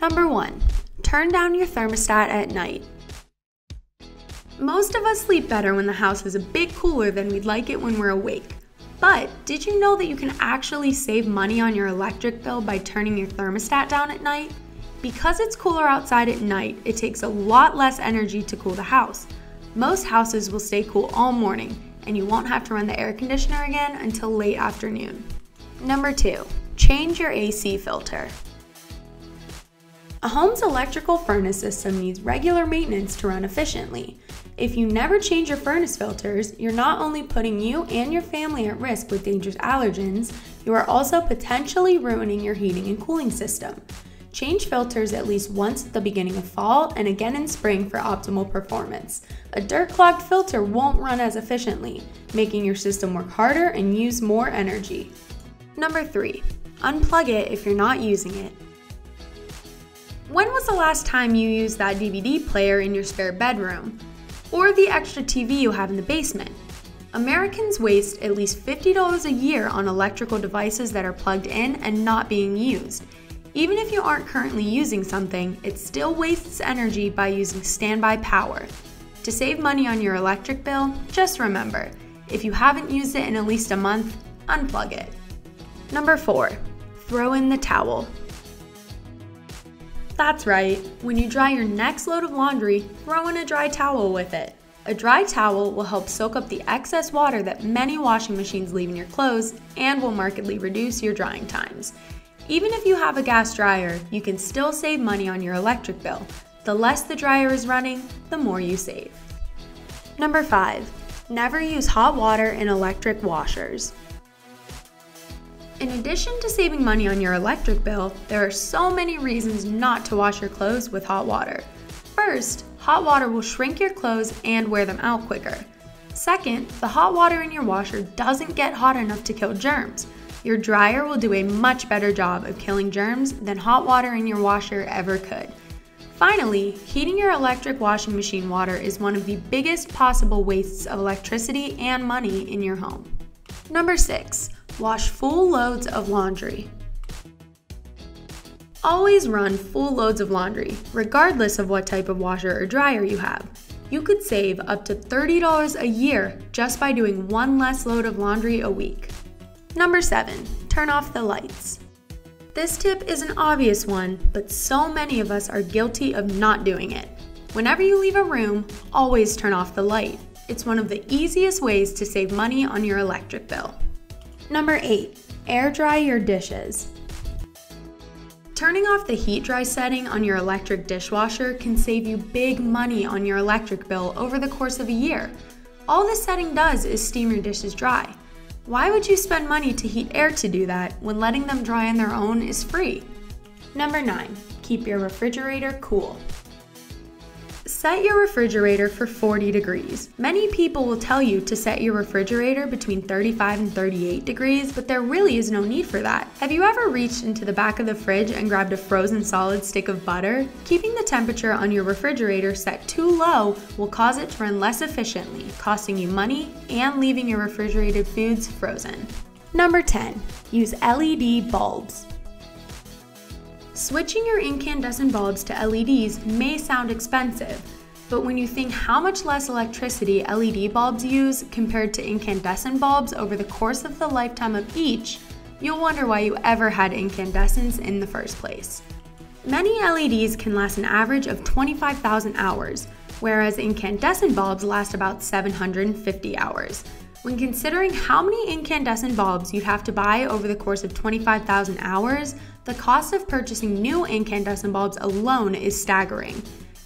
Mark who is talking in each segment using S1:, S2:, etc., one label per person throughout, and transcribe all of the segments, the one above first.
S1: Number 1. Turn down your thermostat at night. Most of us sleep better when the house is a bit cooler than we'd like it when we're awake. But did you know that you can actually save money on your electric bill by turning your thermostat down at night? Because it's cooler outside at night, it takes a lot less energy to cool the house. Most houses will stay cool all morning, and you won't have to run the air conditioner again until late afternoon. Number 2. Change your AC filter. A home's electrical furnace system needs regular maintenance to run efficiently. If you never change your furnace filters, you're not only putting you and your family at risk with dangerous allergens, you are also potentially ruining your heating and cooling system. Change filters at least once at the beginning of fall and again in spring for optimal performance. A dirt-clogged filter won't run as efficiently, making your system work harder and use more energy. Number 3. Unplug it if you're not using it. When was the last time you used that DVD player in your spare bedroom? Or the extra TV you have in the basement? Americans waste at least $50 a year on electrical devices that are plugged in and not being used. Even if you aren't currently using something, it still wastes energy by using standby power. To save money on your electric bill, just remember, if you haven't used it in at least a month, unplug it. Number 4. Throw in the towel. That's right, when you dry your next load of laundry, throw in a dry towel with it. A dry towel will help soak up the excess water that many washing machines leave in your clothes and will markedly reduce your drying times. Even if you have a gas dryer, you can still save money on your electric bill. The less the dryer is running, the more you save. Number 5. Never use hot water in electric washers. In addition to saving money on your electric bill, there are so many reasons not to wash your clothes with hot water. First, hot water will shrink your clothes and wear them out quicker. Second, the hot water in your washer doesn't get hot enough to kill germs. Your dryer will do a much better job of killing germs than hot water in your washer ever could. Finally, heating your electric washing machine water is one of the biggest possible wastes of electricity and money in your home. Number 6. Wash full loads of laundry. Always run full loads of laundry, regardless of what type of washer or dryer you have. You could save up to $30 a year just by doing one less load of laundry a week. Number 7. Turn off the lights. This tip is an obvious one, but so many of us are guilty of not doing it. Whenever you leave a room, always turn off the light. It's one of the easiest ways to save money on your electric bill. Number 8. Air dry your dishes. Turning off the heat dry setting on your electric dishwasher can save you big money on your electric bill over the course of a year. All this setting does is steam your dishes dry. Why would you spend money to heat air to do that when letting them dry on their own is free? Number 9. Keep your refrigerator cool. Set your refrigerator for 40 degrees. Many people will tell you to set your refrigerator between 35 and 38 degrees, but there really is no need for that. Have you ever reached into the back of the fridge and grabbed a frozen solid stick of butter? Keeping the temperature on your refrigerator set too low will cause it to run less efficiently, costing you money and leaving your refrigerated foods frozen. Number 10. Use LED bulbs. Switching your incandescent bulbs to LEDs may sound expensive, but when you think how much less electricity LED bulbs use compared to incandescent bulbs over the course of the lifetime of each, you'll wonder why you ever had incandescents in the first place. Many LEDs can last an average of 25,000 hours, whereas incandescent bulbs last about 750 hours. When considering how many incandescent bulbs you'd have to buy over the course of 25,000 hours, the cost of purchasing new incandescent bulbs alone is staggering.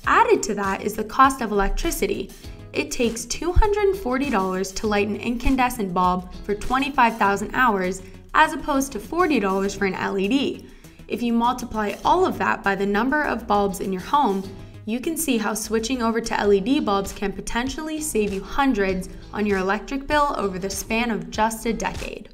S1: Added to that is the cost of electricity. It takes $240 to light an incandescent bulb for 25,000 hours as opposed to $40 for an LED. If you multiply all of that by the number of bulbs in your home, you can see how switching over to LED bulbs can potentially save you hundreds on your electric bill over the span of just a decade.